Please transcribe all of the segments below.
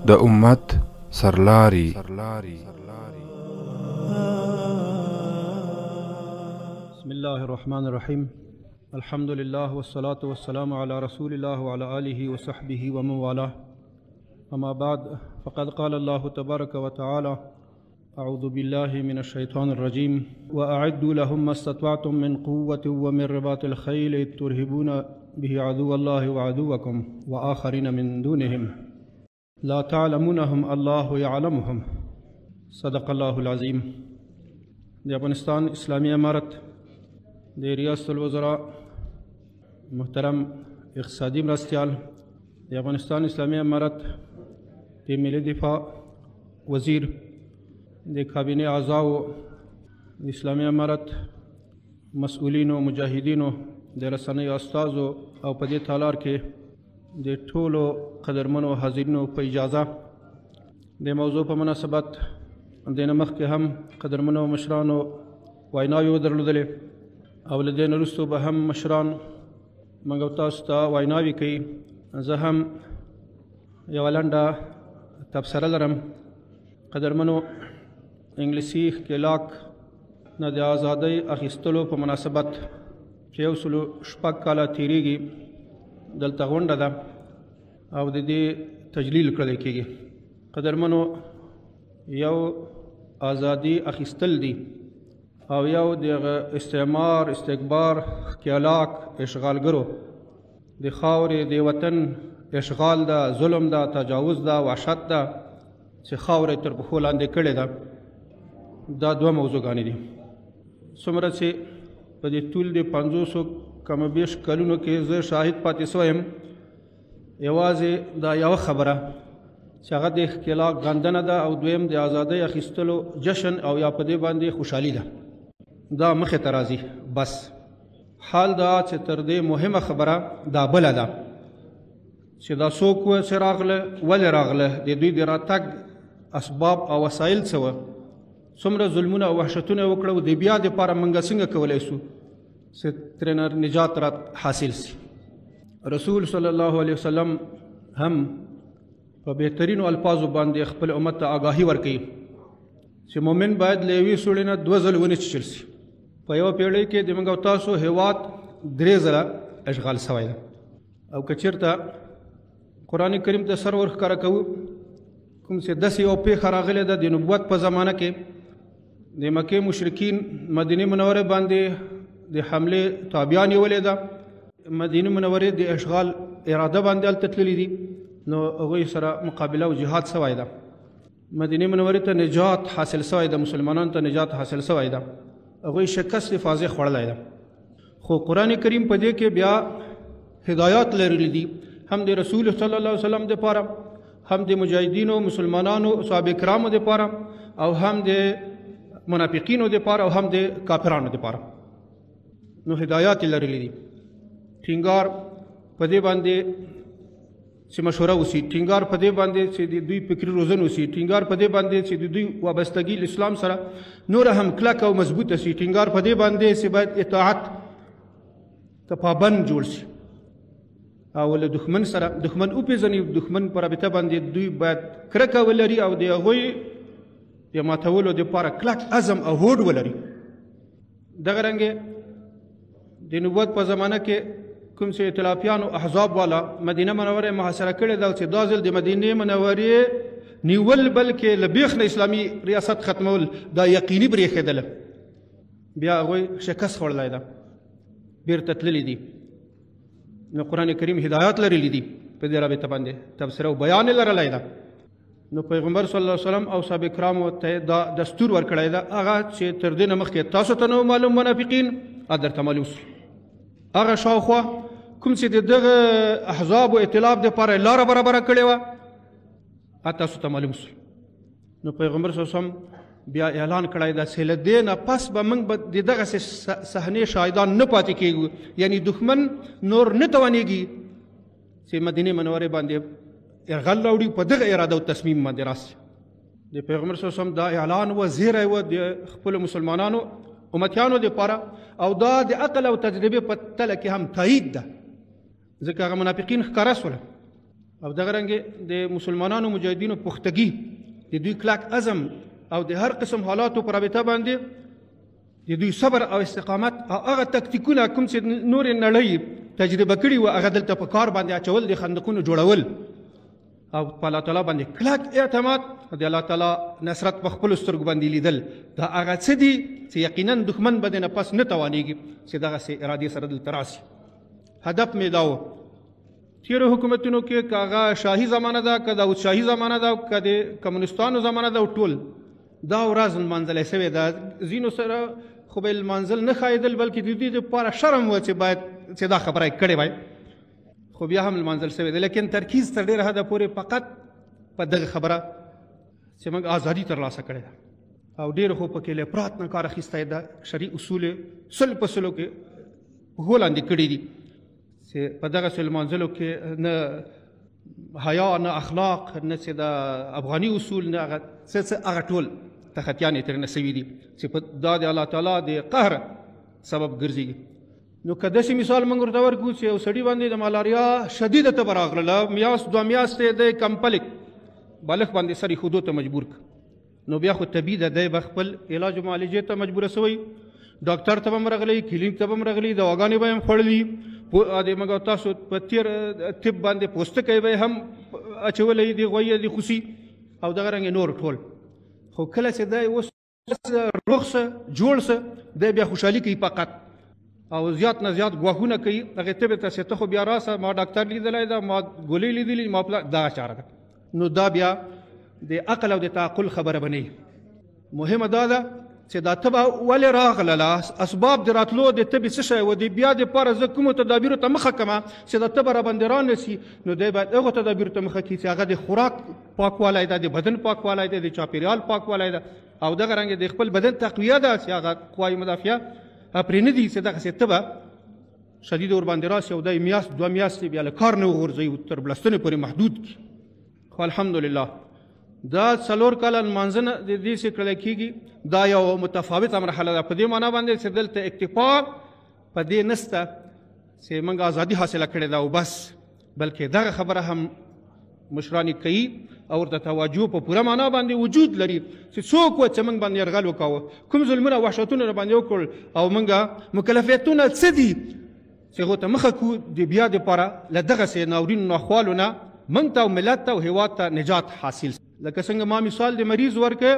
د امت سرلاري بسم الله الرحمن الرحيم. الحمد لله والصلاة والسلام على رسول الله وعلى آله وصحبه ومن والاه. أما بعد فقد قال الله تبارك وتعالى: أعوذ بالله من الشيطان الرجيم: وأعدوا لهم ما استطعتم من قوة ومن رباط الخيل ترهبون به عدو الله وعدوكم وآخرين من دونهم لا تعلمونهم الله يعلمهم. صدق الله العظيم. د افغانستان اسلامی امارت د ریاست الوزراء محترم اقتصادي مرستیال، د افغانستان اسلامی امارت د ملي دفاع وزیر، د کابینې اعضاو، د اسلامی امارت مسؤلینو، مجاهدینو، د رسنیو استازو او په دې تالار کې د ټولو قدرمنو حاضرینو په اجازه د موضوع په مناسبت د نه مخکې هم قدرمنو مشرانو ویناوې ودرلودلې او له دې نه وروسته به هم مشران موږ او تاسو ته ویناوې کوي. زه هم یوه لنډه تبصره لرم. قدرمنو انګلیسي ښکېلاک نه د ازادۍ اخیستلو په مناسبت چې 106 کاله تېرېږي دلته غونډه ده او د دې تجلیل کړی کېږي. قدرمنو، یو ازادي اخیستل دي او یو د استعمار، استکبار، ښکېلاک، اشغالګرو د خاورې د وطن اشغال ده، ظلم ده، تجاوز ده، وحشت ده چې خاورې تر پښو لاندې کړې ده. دا دوه موضوعګانې دي. څومره چې په دې طول د 500 کم بیش کلونو کې زه شاهد پاتې سوی یم، یوازې دا یوه خبره چې هغه د ښکېلاک غندنه ده او دویم د ازادۍ اخیستلو جشن او یا په دې باندې خوشحالي ده. دا مخې ته راځي. بس حال دا چې تر دې مهمه خبره دا بله ده چې دا څوک وه چې راغله، ولې راغله، د دوی د راتګ اسباب او وسایل څه وه، څومره ظلمونه او وحشتونه یې وکړه او د بیا دپاره موږ څنګه کولی شو چې ترېنه نجات را حاصل سي. رسول صلی الله علیه وسلم هم په بهترینو الفاظو باندې خپل امت ته آګاهي ورکوي چې مؤمن باید له یوې سوړې نه 2 ځله ونه چیچل سي. په یوه پیړۍ کې د موږ او تاسو هېواد 3 ځله اشغال سوی ده او که چېرته قرآن کریم ته سر ورښکاره کوو، کوم چې داسې یوه پېښه راغلې ده د نبوت په زمانه کې د مکې مشرکین مدینې منورې باندې د حملې تابعیان نیولې ده، مدینې منورې د اشغال اراده باندې هلته تللي دي، نو هغوی سره مقابله او جهاد سوی ده. مدینې منورې ته نجات حاصل سوی ده، مسلمانانو ته نجات حاصل سوی ده، هغوی شکست فاضح خوړلی ده. خو قرآن کریم په دې کې بیا هدایات لرلی دي، هم د رسول صلی الله علیه وسلم دپاره، هم د مجاهدینو مسلمانانو صحابه کرامو دپاره، او هم د منافقینو دپاره، او هم د کافرانو دپاره. نو هدایات یې لرلی دي. ټینګار په دې باندې چې مشوره وسي، ټینګار په دې باندې چې د دوی فکري روزنه وسي، ټینګار په دې باندې چې د دوی وابستګي له اسلام سره نور هم کلک او مضبوطه سي، ټینګار په دې باندې چې باید اطاعت ته پابند جوړ سي او له دښمن سره دښمن وپېژني، دښمن په رابطه باندې دوی باید کرکه ولري او د هغوی د ماتولو دپاره کلک عزم او هوډ ولري. دغه رنګې د نبوت په زمانه کې کوم چې ائتلافیانو احزاب والا مدینه منوره محاصره کړې ده چې دا ځل د مدینې منورې نیول بلکې له بیخ نه اسلامي ریاست ختمول دا یقیني برېښېدله، بیا هغوی شکست خوړلی ده، بیرته تللي دي. نو قرآن کریم هدایات لرلی دي په دې رابطه باندې، تبصره او بیان یې لرلی ده. نو پیغمبر صلی الله علیه وسلم او صحابه کرامو ته دا دستور ورکړی ده، هغه چې تر دې نه مخکې تاسو ته نه معلوم منافقین درته معلوم شو، هغه شاوخوا کوم چې د دغه احزاب او ائتلاف دپاره لاره برابره کړې وه تاسو ته معلوم شو. نو پیغمبر صلی الله علیه وسلم بیا اعلان کړی ده چې له دې نه پس به موږ به د دغسې صحنې شاهدان نه پاتې کېږو، یعنی دښمن نور نه توانېږي چې مدینې منورې باندې یرغل راوړي، په دغه اراده او تصمیم باندې راسي. د پیغمبر صلی الله علیه وسلم دا اعلان و، زیری و د خپلو مسلمانانو امتیانو دپاره، او دا د عقل او تجربې په تله کې هم تایید ده، ځکه هغه منافقین ښکاره سوله او دغه رنګې د مسلمانانو مجاهدینو پختګي د دوی کلک عزم او د هر قسم حالاتو په رابطه باندې د دوی صبر او استقامت او هغه تکتیکونه کوم چې نورې نړۍ تجربه کړي وو هغه دلته په کار باندې اچول د خندقونو جوړول او په الله تعالی باندې کلک اعتماد د الله تعالی نصرت په خپلو سترګو باندې لیدل دا هغه څه دي چې یقینا دښمن به دې نه پس نه توانېږي چې دغسې ارادې سره دلته راسي. هدف مې دا و تیرو حکومتونو کې که هغه شاهي زمانه ده که داود شاهي زمانه ده که د کمونستانو زمانه ده ټول دا ورځ لمانځلی سوې ده. ځینو سره خو به یې لمانځل نه ښایېدل بلکې د دوی دپاره شرم و چې باید چې دا خبره یې کړې وای خو بیا هم لمانځل سوې ده. لیکن ترکیز تر ډېره حده پورې فقط په دغه خبره چې موږ ازادي ترلاسه کړې ده او ډېر خو پکې له افراط نه کار اخیستی ده. شرعي اصول یې سل په سلو کې پښو لاندې کړي دي چې په دغسې لمانځلو کې نه حیا نه اخلاق نه چې د افغاني اصول نه هغه څه هغه ټول تخطیان یې ترېنه سوي دي چې دا د الله تعالی د قهر سبب ګرځېږي. نو که داسې مثال موږ ورته ورکړو چې یو سړي باندې د ملاریا شدیده تبه راغله میاشت دوه میاشتې دی کمپلک بالغ باندې سر ایښودو ته مجبور کړ نو بیا خو طبیعي ده دی به خپل علاج و معالجې ته مجبوره سوی ډاکټر ته به هم راغلی کلینیک ته به هم راغلی دواګانې به یې هم خوړلي د موږ تاسو په تېر طب باندې پوستکی به یې هم اچولی د غویې د خوسي او دغه رنګې نور ټول خو کله چې دی اوس روغ سه جوړ سه دی بیا خوشحالي کوي فقط او زیات نه زیات ګواښونه کوي هغې ته به ته چې ته خو بیا راسه ما ډاکټر لیدلی ده ما ګولۍ لیدلي ما دغه چاره ده. نو دا بیا د عقل او د تعقل خبره به نه مهمه دا ده چې دا تبه ولې راغله اسباب د راتلو د تبې څه شی و د بیا دپاره زه کومو تدابیرو ته مخه کړمه چې دا تبه راباندې رانسي نو دی باید هغو تدابیرو ته مخه کړي چې هغه د خوراک پاکوالی ده د بدن پاکوالی ده د چاپېریال پاکوالی ده او دغه رنګې د خپل بدن تقویه ده چې هغه قوای مدافعه پرې نه دي چې دغسې تبه شدیده ورباندې راسي او دی میاشت دوه میاشتې بیا له کار نه وغورځوي تر بلستنې پورې محدود کړي. خو الحمدلله دا څلور کاله لمانځنه د دې چې کړلی کېږي دا یو متفاوته مرحله ده په دې معنا باندې چې دلته اکتفا په دې نسته چې موږ ازادي حاصله کړې ده او بس بلکې دغه خبره هم مشران کوي او ورته توجه په پوره معنا باندې وجود لري چې څوک و چې موږ باندې یرغل وکاوه کوم ظلمونه وحشتونه را باندې وکړل او موږ مکلفیتونه څه دي چې هغو ته مخه کړو د بیا دپاره له دغسې ناورینو ناخوالو نه موږ ته او ملت ته او هېواد ته نجات حاصل لکه څنګه ما مثال د مریض ورکړ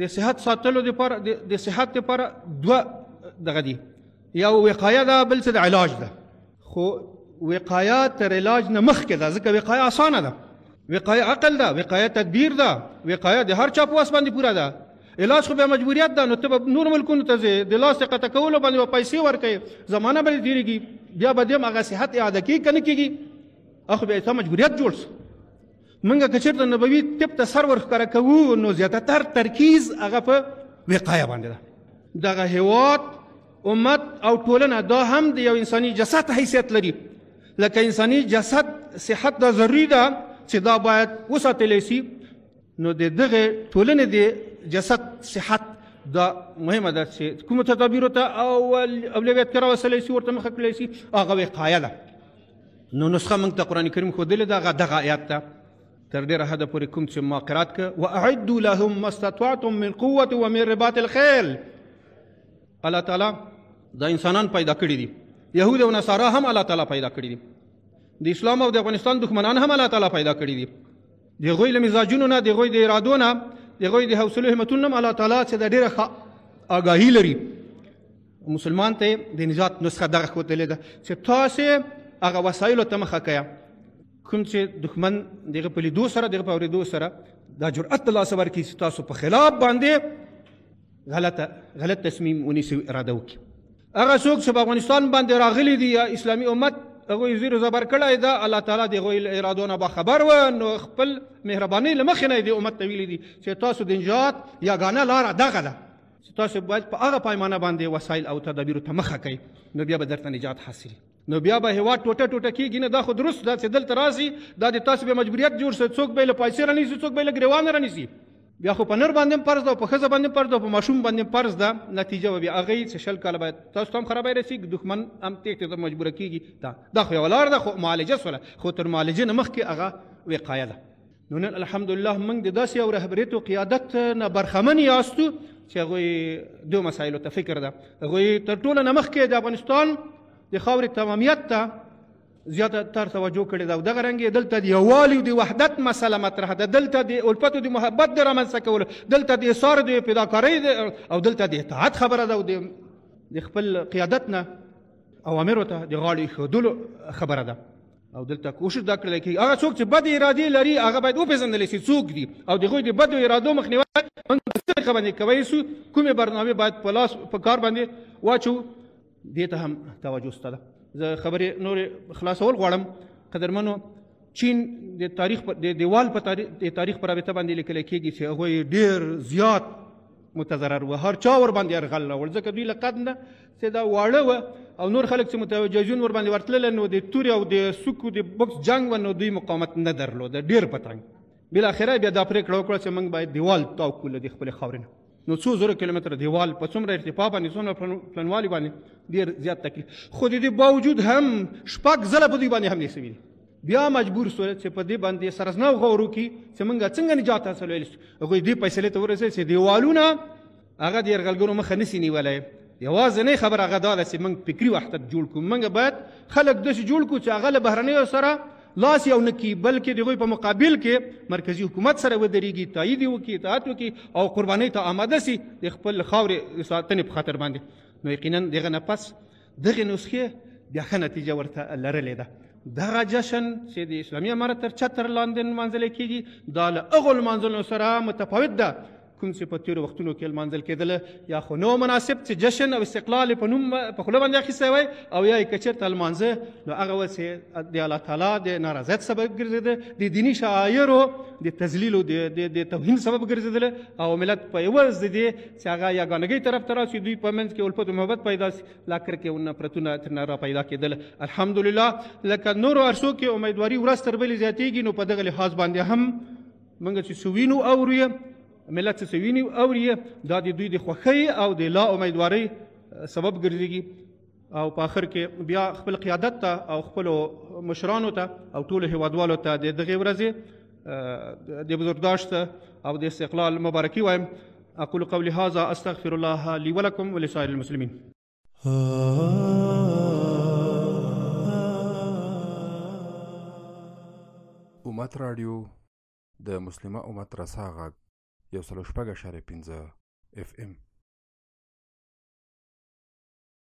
د صحت ساتلو دپاره د صحت دپاره دوه دغه دي یو وقایه ده بل څه د علاج ده خو وقایه تر علاج نه مخکې ده ځکه وقایه اسانه ده وقایه عقل ده وقایه تدبیر ده وقایه د هر چا په واس باندې پوره ده علاج خو بیا مجبوریت ده نو ته به نور ملکونو ته ځې د لاس د قطع کولو باندې به پیسې ورکوې زمانه به دې تېرېږي بیا به دې هم هغه صحت اعاده کېږي که نه کېږي اخو بیا تا مجبوریت جوړ شو. موږ که چېرته نبوي طب ته سر ورښکاره کوو نو زیاتتر ترکیز هغه په وقایه باندې ده. دغه هېواد امت او ټولنه دا هم د یو انساني جسد حیثیت لري لکه انساني جسد صحت دا ضروري ده چې دا باید وساتلی سي نو د دغې ټولنې د جسد صحت دا مهمه ده چې کومو تدابیرو ته اولویت کې راوستلی سي ورته مخه کړلی سي هغه وقایه ده. نو نسخه موږ ته قرآن کریم ښودلې ده هغه دغه آیات ده تر ډېره حده پورې کوم چې ما قرات کړه واعدوا لهم ما استطعتم من قوة ومن رباط الخیل. الله تعالی دا انسانان پیدا کړي دي یهود او نصارا هم الله تعالی پیدا کړي دي د اسلام او د افغانستان دښمنان هم الله تعالی پیدا کړي دي د هغوی له مزاجونو نه د هغوی د ارادو نه د هغوی د حوصلو همتونو هم الله تعالی چې د ډېره ښه آګاهي لري مسلمان ته د نجات نسخه دغه ښودلې ده چې تاسې هغه وسایلو ته مخه کړه کوم چې دښمن دغه په لیدو سره دغه په اورېدو سره دا جرأت د لاسه ورکړي چې تاسو په خلاف باندې غلط تصمیم ونیسئ اراده وکړي. هغه څوک چې په افغانستان باندې راغلي دي یا اسلامي امت هغوی زیر و زبر کړی ده الله تعالی د هغوی له ارادو نه باخبر و نو خپل مهربانۍ له مخې نه یې دې امت ته ویلي دي چې تاسو د نجات یګانه لاره دغه ده چې تاسو باید په هغه پیمانه باندې وسایل او تدابیرو ته مخه کوئ نو بیا به درته نجات حاصل نو بیا به هېواد ټوټه ټوټه کېږي نه دا خو درست ده چې دلته راسي دا د تاسو به مجبوریت جوړ شي څوک به یې له پیسې رانیسي څوک به یې له ګرېوانه رانیسي بیا خو په نر باندې فرض ده او په ښځه باندې فرض ده او په ماشوم باندې فرض ده، نتیجه به بیا هغه چې 20 کاله باید تاسو ته هم خرابی رسېږي، دښمن هم تېښتې ته مجبوره کېږي. دا خو یوه لار ده، خو معالجه سوله، خو تر معالجې نه مخکې هغه وقایه ده. نو نن الحمدلله موږ د داسې یو رهبریت او قیادت نه برخمن یاستو چې هغوی دو مسایلو ته فکر ده. هغوی تر ټوله نه مخکې د افغانستان د خاورې تمامیت ته زیاته تر توجه کړې ده او دغه رنګ دلته د یووالي او د وحدت مسله مطرح ده، دلته د الفت او د محبت د رامنځته کولو، دلته د اثار د فداکارۍ او دلته د اطاعت خبره ده او د خپل قیادت نه اوامرو ته د غاړې ایښودلو خبره ده. او دلته کوشش دا کړلی کېږي هغه څوک چې بد ارادې لري هغه باید وپېژندلی شي څوک دي او د هغوی د بدو ارادو مخنیوی موږ په څه طریقه باندې کوی سو، کومې برنامې باید په لاس په کار باندې واچو، دې ته هم توجه سته ده. زه خبرې نورې خلاصول غواړم. قدرمنو، چین د تاریخ د دیوال په تاریخ په رابطه باندې لیکلی کېږي چې هغوی ډېر زیات متضرر و، هر چا ور باندې یرغل راوړ، ځکه دوی له قد نه چې دا واړه وه او نور خلک چې متوجهون ور باندې ورتلل، نو د تورې او د سوکو د بکس جنګ و، نو دوی مقاومت نه درلوده، ډېر په تنګ. بالاخره بیا دا پرېکړه وکړه چې موږ باید دیوال تاو کړو له د خپلې خاورې نه. نو 200 کیلومتره دیوال په څومره ارتفاع باندې څومره پلنوالي باندې ډېر زیات تکلیف، خو د دې باوجود هم 6 ځله په دوی باندې حملې سوي دي. بیا مجبور سول چې په دې باندې سرسنو غور وکړي چې موږ څنګه نجات حاصلولی شو. هغوی دې فیصلې ته ورسېد چې دیوالونه هغه د یرغلګرو مخه نسي نیولی. یوازینۍ خبره هغه دا ده چې موږ فکري وحدت جوړ کړو. موږ باید خلک داسې جوړ کړو چې هغه له بهرنیو سره لاس یو نه کړي، بلکې د هغوی په مقابل کې مرکزي حکومت سره ودرېږي، تایید یې وکړي، اطاعت وکړي او قربانۍ ته آماده سي د خپل خاورې ساتنې په خاطر باندې. نو یقینا دغه نه پس دغې نسخې بیا ښه نتیجه ورته لرلې ده. دغه جشن چې د اسلامي امارت تر چتر لاندې لمانځلی کېږي دا له هغو لمانځلو سره متفاوت ده کوم چې په تېرو وختونو کې لمانځل کېدله، یا خو نو مناسب چې جشن او استقلال په نوم په خوله باندې اخیستی وی او یا یې که چېرته لمانځه نو هغه وه چې د الله تعالی د نارضایت سبب ګرځېده، د دیني شعایرو د تذلیل او د توهین سبب ګرځېدله او ملت په عوض د دې چې هغه یګانګۍ طرف ته راسي، دوی په منځ کې الفت او محبت پیدا سي، لا کرکې او نفرتونه ترنه را پیدا کېدله. الحمدلله لکه نورو عرصو کې امیدواري ورځ تر بلې زیاتېږي، نو په دغه لحاظ باندې هم موږ چې څه وینو اورو ملت څه ویني اوري دا د دوی د خوښۍ او د لا امیدوارۍ سبب ګرځېږي او په آخر کې بیا خپل قیادت ته او خپلو مشرانو ته او ټولو هیوادوالو ته د دغې ورځې د بزرګداشت او د استقلال مبارکي وایم. اقول قولي هذا استغفر الله لي ولكم ولسائر المسلمين. امت رادیو د مسلمه امت رسا غږ 106.5 FM